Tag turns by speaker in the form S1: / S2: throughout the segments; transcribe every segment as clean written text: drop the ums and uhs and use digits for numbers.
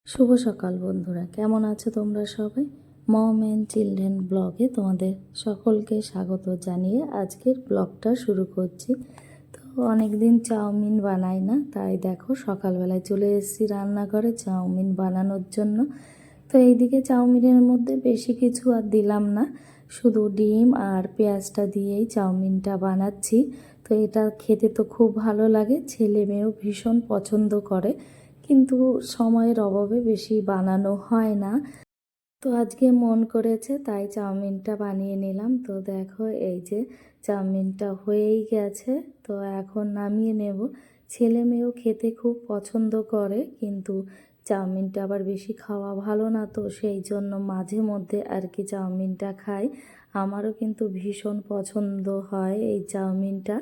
S1: শুভ সকাল বন্ধুরা, কেমন আছো তোমরা সবাই? মম অ্যান্ড চিলড্রেন ব্লগে তোমাদের সকলকে স্বাগত জানিয়ে আজকের ব্লগটা শুরু করছি। তো অনেক দিন চাউমিন বানাই না, তাই দেখো সকালবেলায় চলে এসেছি রান্নাঘরে চাউমিন বানানোর জন্য। তো এইদিকে চাউমিনের মধ্যে বেশি কিছু আর দিলাম না, শুধু ডিম আর পেঁয়াজটা দিয়েই চাউমিনটা বানাচ্ছি। তো এটা খেতে তো খুব ভালো লাগে, ছেলে মেয়েও ভীষণ পছন্দ করে, কিন্তু সময়ের অভাবে বেশি বানানো হয় না। তো আজকে মন করেছে তাই চাউমিনটা বানিয়ে নিলাম। তো দেখো এই যে চাউমিনটা হয়েই গেছে, তো এখন নামিয়ে নেব। ছেলে মেয়েও খেতে খুব পছন্দ করে, কিন্তু চাউমিনটা আবার বেশি খাওয়া ভালো না, তো সেই জন্য মাঝে মধ্যে আর কি চাউমিনটা খাই। আমারও কিন্তু ভীষণ পছন্দ হয় এই চাউমিনটা।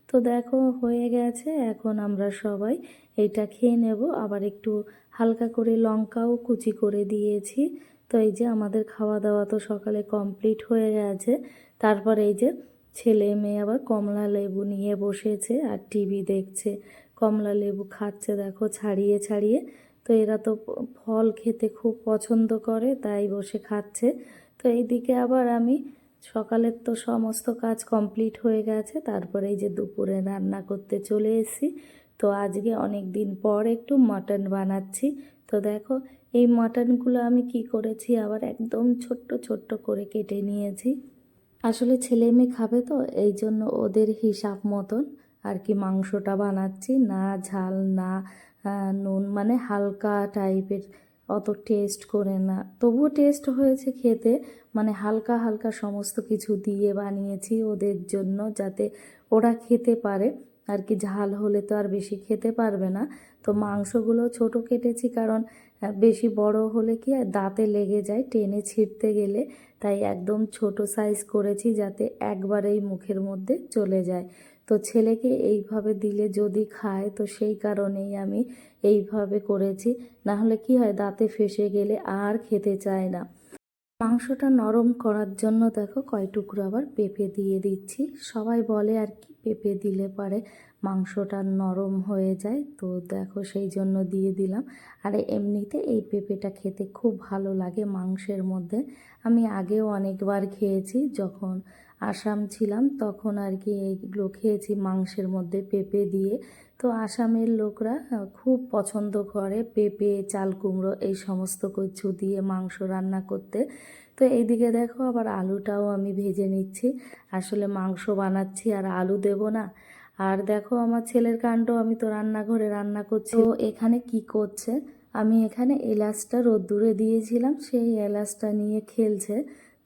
S1: তো দেখো হয়ে গেছে, এখন আমরা সবাই এইটা খেয়ে নেব। আবার একটু হালকা করে লঙ্কাও কুচি করে দিয়েছি। তো এই যে আমাদের খাওয়া দাওয়া তো সকালে কমপ্লিট হয়ে গেছে। তারপর এই যে ছেলে মেয়ে আবার কমলা লেবু নিয়ে বসেছে আর টিভি দেখছে, কমলা লেবু খাচ্ছে দেখো ছাড়িয়ে ছাড়িয়ে। তো এরা তো ফল খেতে খুব পছন্দ করে, তাই বসে খাচ্ছে। তো এইদিকে আবার আমি সকালের তো সমস্ত কাজ কমপ্লিট হয়ে গেছে, তারপরে এই যে দুপুরে রান্না করতে চলে এসেছি। তো আজকে অনেক দিন পর একটু মাটন বানাচ্ছি। তো দেখো এই মাটনগুলো আমি কি করেছি, আবার একদম ছোট্ট ছোট্ট করে কেটে নিয়েছি। আসলে ছেলে মেয়ে খাবে তো এই জন্য ওদের হিসাব মতন আর কি মাংসটা বানাচ্ছি, না ঝাল না নুন, মানে হালকা টাইপের, অত টেস্ট করে না, তবুও টেস্ট হয়েছে খেতে। মানে হালকা হালকা সমস্ত কিছু দিয়ে বানিয়েছি ওদের জন্য, যাতে ওরা খেতে পারে আর কি। ঝাল হলে তো আর বেশি খেতে পারবে না। তো মাংসগুলো ছোট কেটেছি, কারণ বেশি বড় হলে কি আর দাঁতে লেগে যায় টেনে ছিঁড়তে গেলে, তাই একদম ছোট সাইজ করেছি যাতে একবারেই মুখের মধ্যে চলে যায়। তো ছেলেকে এইভাবে দিলে যদি খায়, তো সেই কারণেই আমি এইভাবে করেছি। না হলে কি হয়, দাঁতে ফেঁসে গেলে আর খেতে চায় না। মাংসটা নরম করার জন্য দেখো কয় টুকরো আবার পেঁপে দিয়ে দিচ্ছি। সবাই বলে আর কি পেঁপে দিলে পরে মাংসটা নরম হয়ে যায়, তো দেখো সেই জন্য দিয়ে দিলাম। আর এমনিতে এই পেঁপেটা খেতে খুব ভালো লাগে মাংসের মধ্যে। আমি আগেও অনেকবার খেয়েছি, যখন আসাম ছিলাম তখন আর কি এইগুলো খেয়েছি মাংসের মধ্যে পেঁপে দিয়ে। তো আসামের লোকরা খুব পছন্দ করে পেঁপে, চাল কুমড়ো এই সমস্ত কিছু দিয়ে মাংস রান্না করতে। তো এইদিকে দেখো আবার আলুটাও আমি ভেজে নিচ্ছি। আসলে মাংস বানাচ্ছি আর আলু দেব না। আর দেখো আমার ছেলের কাণ্ড, আমি তো রান্নাঘরে রান্না করছি, তো এখানে কি করছে, আমি এখানে এলাচটা রোদ্দুরে দিয়েছিলাম, সেই এলাচটা নিয়ে খেলছে।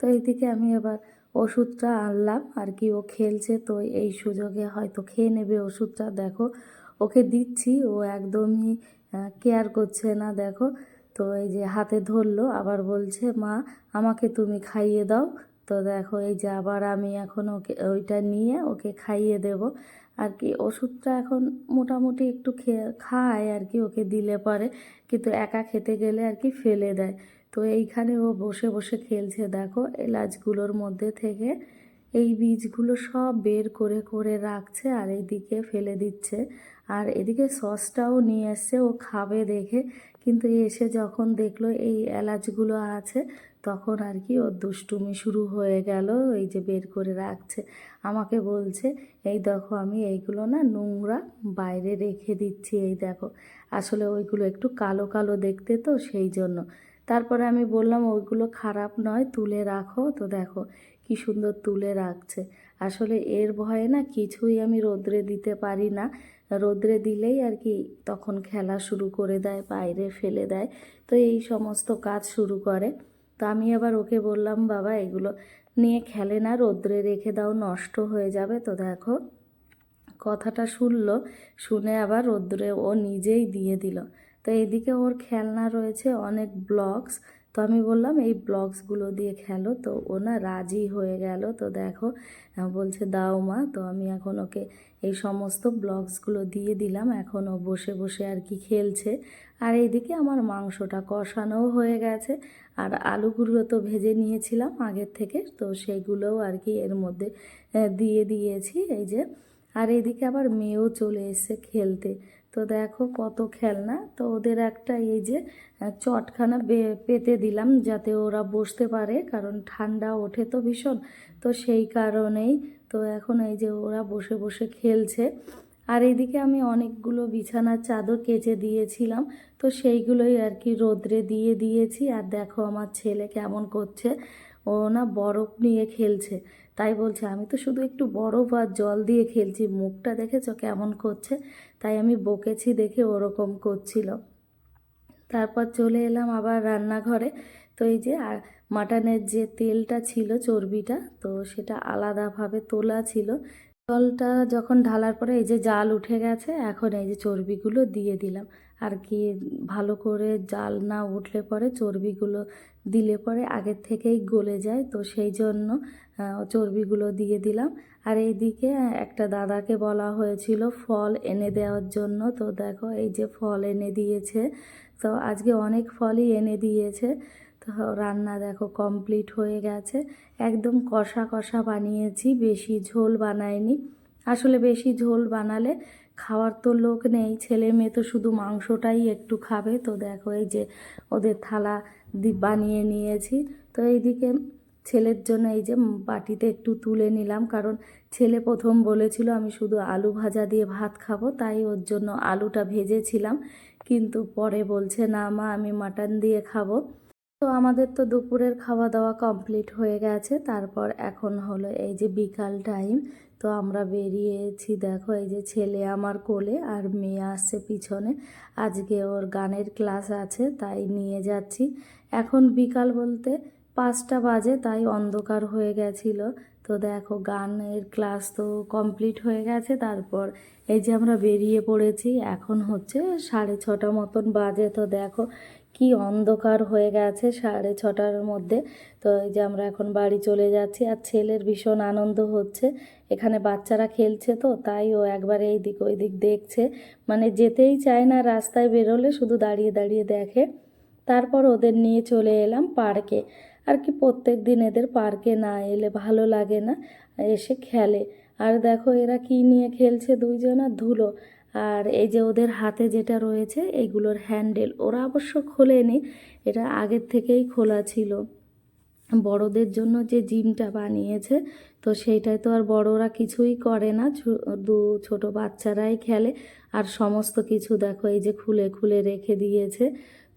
S1: তো এইদিকে আমি আবার ওষুধটা আনলাম আর কি, ও খেলছে, তো এই সুযোগে হয়তো খেয়ে নেবে ওষুধটা। দেখো ওকে দিচ্ছি, ও একদমই কেয়ার করছে না দেখো। তো এই যে হাতে ধরলো, আবার বলছে মা আমাকে তুমি খাইয়ে দাও। তো দেখো এই যে আবার আমি এখন ওকে ওইটা নিয়ে ওকে খাইয়ে দেব আর কি। ওষুধটা এখন মোটামুটি একটু খায় আর কি, ওকে দিলে পরে, কিন্তু একা খেতে গেলে আর কি ফেলে দেয়। তো এইখানে ও বসে বসে খেলছে দেখো, এলাচগুলোর মধ্যে থেকে এই বীজগুলো সব বের করে করে রাখছে আর এইদিকে ফেলে দিচ্ছে। আর এদিকে সসটাও নিয়ে এসছে ও খাবে দেখে, কিন্তু এসে যখন দেখলো এই এলাচগুলো আছে, তখন আর কি ওর দুষ্টুমি শুরু হয়ে গেল। এই যে বের করে রাখছে, আমাকে বলছে এই দেখো আমি এইগুলো না নোংরা বাইরে রেখে দিচ্ছি, এই দেখো। আসলে ওইগুলো একটু কালো কালো দেখতে, তো সেই জন্য। তারপরে আমি বললাম ওইগুলো খারাপ নয়, তুলে রাখো। তো দেখো কি সুন্দর তুলে রাখছে। আসলে এর ভয়ে না কিছুই আমি রোদ্রে দিতে পারি না, রোদ্রে দিলেই আর কি তখন খেলা শুরু করে দেয়, বাইরে ফেলে দেয়, তো এই সমস্ত কাজ শুরু করে। তো আমি আবার ওকে বললাম বাবা এগুলো নিয়ে খেলে না, রোদ্রে রেখে দাও, নষ্ট হয়ে যাবে। তো দেখো কথাটা শুনলো, শুনে আবার রোদ্রে ও নিজেই দিয়ে দিল। তো এদিকে ওর খেলনা রয়েছে অনেক ব্লকস, তো আমি বললাম এই ব্লকসগুলো দিয়ে খেলো, তো ও না রাজি হয়ে গেল। তো দেখো বলছে দাও মা। তো আমি এখন ওকে এই সমস্ত ব্লকসগুলো দিয়ে দিলাম, এখন ও বসে বসে আর কি খেলছে। আর এইদিকে আমার মাংসটা কষানোও হয়ে গেছে, আর আলুগুলো তো ভেজে নিয়েছিলাম আগের থেকে, তো সেইগুলোও আর কি এর মধ্যে দিয়ে দিয়েছি এই যে। আর এদিকে আবার মেয়েও চলে এসেছে খেলতে। তো দেখো কত খেলনা। তো ওদের একটা এই যে চটখানা পেতে দিলাম যাতে ওরা বসতে পারে, কারণ ঠান্ডা ওঠে তো ভীষণ, তো সেই কারণেই। তো এখন এই যে ওরা বসে বসে খেলছে। আর এইদিকে আমি অনেকগুলো বিছানার চাদর কেচে দিয়েছিলাম, তো সেইগুলোই আর কি রোদ্রে দিয়ে দিয়েছি। আর দেখো আমার ছেলে কেমন করছে, ও না বরফ নিয়ে খেলছে। তাই বলছে আমি তো শুধু একটু বরফ আর জল দিয়ে খেলছি, মুখটা দেখেছো কেমন করছে। তাই আমি বকেছি দেখে ওরকম করছিল। তারপর চলে এলাম আবার রান্নাঘরে। তো এই যে মাটনের যে তেলটা ছিল, চর্বিটা, তো সেটা আলাদাভাবে তোলা ছিল। জলটা যখন ঢালার পরে এই যে জাল উঠে গেছে, এখন এই যে চর্বিগুলো দিয়ে দিলাম। আর কি ভালো করে জাল না উঠলে পরে চর্বিগুলো দিলে পরে আগের থেকেই গলে যায়, তো সেই জন্য চর্বিগুলো দিয়ে দিলাম। আর এইদিকে একটা দাদাকে বলা হয়েছিল ফল এনে দেওয়ার জন্য, তো দেখো এই যে ফল এনে দিয়েছে। তো আজকে অনেক ফলই এনে দিয়েছে। তো রান্না দেখো কমপ্লিট হয়ে গেছে। একদম কষা কষা বানিয়েছি, বেশি ঝোল বানাইনি। আসলে বেশি ঝোল বানালে খাওয়ার তো লোক নেই, ছেলে মেয়ে তো শুধু মাংসটাই একটু খাবে। তো দেখো এই যে ওদের থালা বানিয়ে নিয়েছি। তো এইদিকে ছেলের জন্য এই যে বাটিতে একটু তুলে নিলাম, কারণ ছেলে প্রথম বলেছিল আমি শুধু আলু ভাজা দিয়ে ভাত খাবো, তাই ওর জন্য আলুটা ভেজেছিলাম। কিন্তু পরে বলছে না মা আমি মাটন দিয়ে খাবো। তো আমাদের তো দুপুরের খাওয়া দাওয়া কমপ্লিট হয়ে গেছে। তারপর এখন হলো এই যে বিকাল টাইম। তো আমরা বেরিয়েছি, দেখো এই যে ছেলে আমার কোলে আর মেয়ে আসছে পিছনে। আজকে ওর গানের ক্লাস আছে, তাই নিয়ে যাচ্ছি। এখন বিকাল বলতে 5টা বাজে, তাই অন্ধকার হয়ে গেছিল। তো দেখো গানের ক্লাস তো কমপ্লিট হয়ে গেছে। তারপর এই যে আমরা বেরিয়ে পড়েছি, এখন হচ্ছে 6:30 মতন বাজে। তো দেখো কি অন্ধকার হয়ে গেছে 6:30টার মধ্যে। তো এই যে আমরা এখন বাড়ি চলে যাচ্ছি। আর ছেলের ভীষণ আনন্দ হচ্ছে, এখানে বাচ্চারা খেলছে তো তাই ও একবার এই দিক ওই দিক দেখছে, মানে যেতেই চায় না, রাস্তায় বেরোলে শুধু দাঁড়িয়ে দাঁড়িয়ে দেখে। তারপর ওদের নিয়ে চলে এলাম পার্কে। আর কি প্রত্যেক দিন এদের পার্কে না এলে ভালো লাগে না, এসে খেলে। আর দেখো এরা কি নিয়ে খেলছে, দুইজনা ধুলো। আর এই যে ওদের হাতে যেটা রয়েছে এইগুলোর হ্যান্ডেল, ওরা অবশ্য খোলেনি, এটা আগের থেকেই খোলা ছিল। বড়দের জন্য যে জিমটা বানিয়েছে, তো সেইটাই তো আর বড়রা কিছুই করে না, ছোট বাচ্চারাই খেলে। আর সমস্ত কিছু দেখো এই যে খুলে খুলে রেখে দিয়েছে।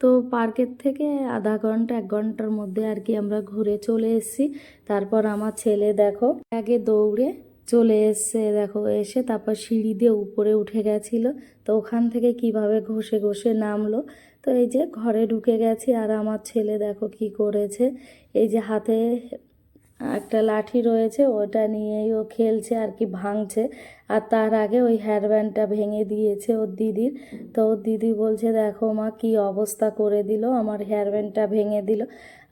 S1: তো পার্কের থেকে আধা ঘন্টা 1 ঘন্টার মধ্যে আর কি আমরা ঘুরে চলে এসেছি। তারপর আমার ছেলে দেখো আগে দৌড়ে চলে এসছে, দেখো এসে তারপর সিঁড়ি দিয়ে উপরে উঠে গেছিলো। তো ওখান থেকে কিভাবে ঘষে ঘষে নামলো। তো এই যে ঘরে ঢুকে গেছি, আর আমার ছেলে দেখো কি করেছে, এই যে হাতে একটা লাঠি রয়েছে ওটা নিয়েই ও খেলছে আর কি, ভাঙছে। আর তার আগে ওই হেয়ার ব্যান্ডটা ভেঙে দিয়েছে ওর দিদির। তো ওর দিদি বলছে দেখো মা কি অবস্থা করে দিল, আমার হেয়ার ব্যান্ডটা ভেঙে দিল।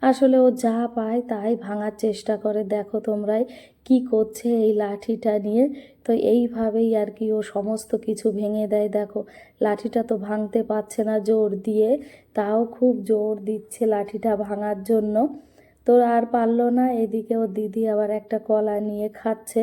S1: আসলে ও যা পায় তাই ভাঙার চেষ্টা করে, দেখো তোমরাই কি করছে এই লাঠিটা নিয়ে। তো এইভাবেই আর কি ও সমস্ত কিছু ভেঙে দেয়। দেখো লাঠিটা তো ভাঙতে পারছে না জোর দিয়ে, তাও খুব জোর দিচ্ছে লাঠিটা ভাঙার জন্য। তো আর পারলো না। এদিকে ওর দিদি আবার একটা কলা নিয়ে খাচ্ছে।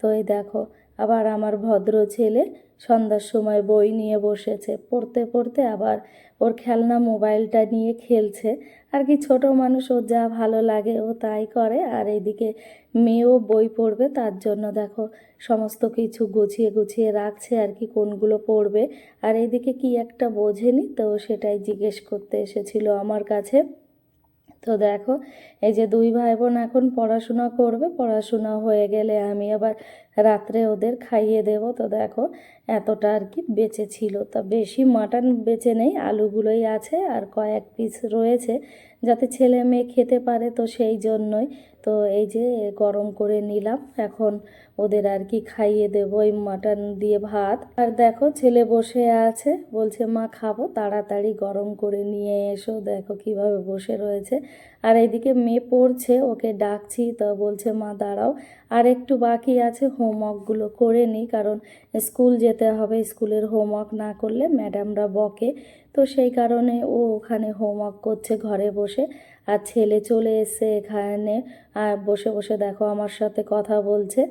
S1: তো এই দেখো আবার আমার ভদ্র ছেলে সন্ধ্যার সময় বই নিয়ে বসেছে, পড়তে পড়তে আবার ওর খেলনা মোবাইলটা নিয়ে খেলছে। আর কি ছোট মানুষ, ওর যা ভালো লাগে ও তাই করে। আর এইদিকে মেয়েও বই পড়বে, তার জন্য দেখো সমস্ত কিছু গুছিয়ে গুছিয়ে রাখছে আর কি, কোনগুলো পড়বে। আর এইদিকে কি একটা বোঝেনি, তো সেটাই জিজ্ঞেস করতে এসেছিল আমার কাছে। তো দেখো এই যে দুই ভাই বোন এখন পড়াশোনা করবে, পড়াশোনা হয়ে গেলে আমি আবার রাত্রে ওদের খাইয়ে দেব। তো দেখো এতটা আর কি বেঁচে ছিল, তা বেশি মাটন বেঁচে নেই, আলুগুলোই আছে আর কয়েক পিস রয়েছে যাতে ছেলে মেয়ে খেতে পারে, তো সেই জন্যই। তো এই যে গরম করে নিলাম, এখন ওদের আর কি খাইয়ে দেবো ওই মাটন দিয়ে ভাত। আর দেখো ছেলে বসে আছে, বলছে মা খাবো, তাড়াতাড়ি গরম করে নিয়ে এসো। দেখো কিভাবে বসে রয়েছে। আর এইদিকে মেয়ে পড়ছে, ওকে ডাকছি, তো বলছে মা দাঁড়াও আর একটু বাকি আছে, হোমওয়ার্কগুলো করে নিই, কারণ স্কুল যেতে হবে, স্কুলের হোমওয়ার্ক না করলে ম্যাডামরা বকে। তো সেই কারণে ও ওখানে হোমওয়ার্ক করছে ঘরে বসে। আর ছেলে চলে এসছে এখানে, আর বসে বসে দেখো আমার সাথে কথা বলছে।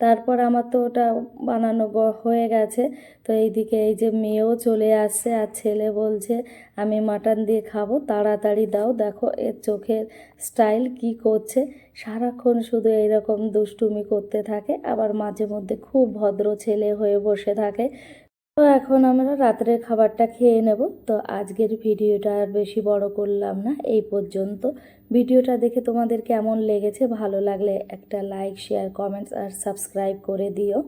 S1: তারপর আমার তো ওটা বানানো হয়ে গেছে। তো এইদিকে এই যে মেয়েও চলে আসছে, আর ছেলে বলছে আমি মাটন দিয়ে খাবো, তাড়াতাড়ি দাও। দেখো এর চোখের স্টাইল কি করছে, সারাক্ষণ শুধু এইরকম দুষ্টুমি করতে থাকে, আবার মাঝে মধ্যে খুব ভদ্র ছেলে হয়ে বসে থাকে। তো এখন আমরা রাত্রের খাবারটা খেয়ে নেব। তো আজকের ভিডিওটা আর বেশি বড় করলাম না, এই পর্যন্ত। ভিডিওটা দেখে তোমাদের কেমন লেগেছে, ভালো লাগলে একটা লাইক, শেয়ার, কমেন্টস আর সাবস্ক্রাইব করে দিও।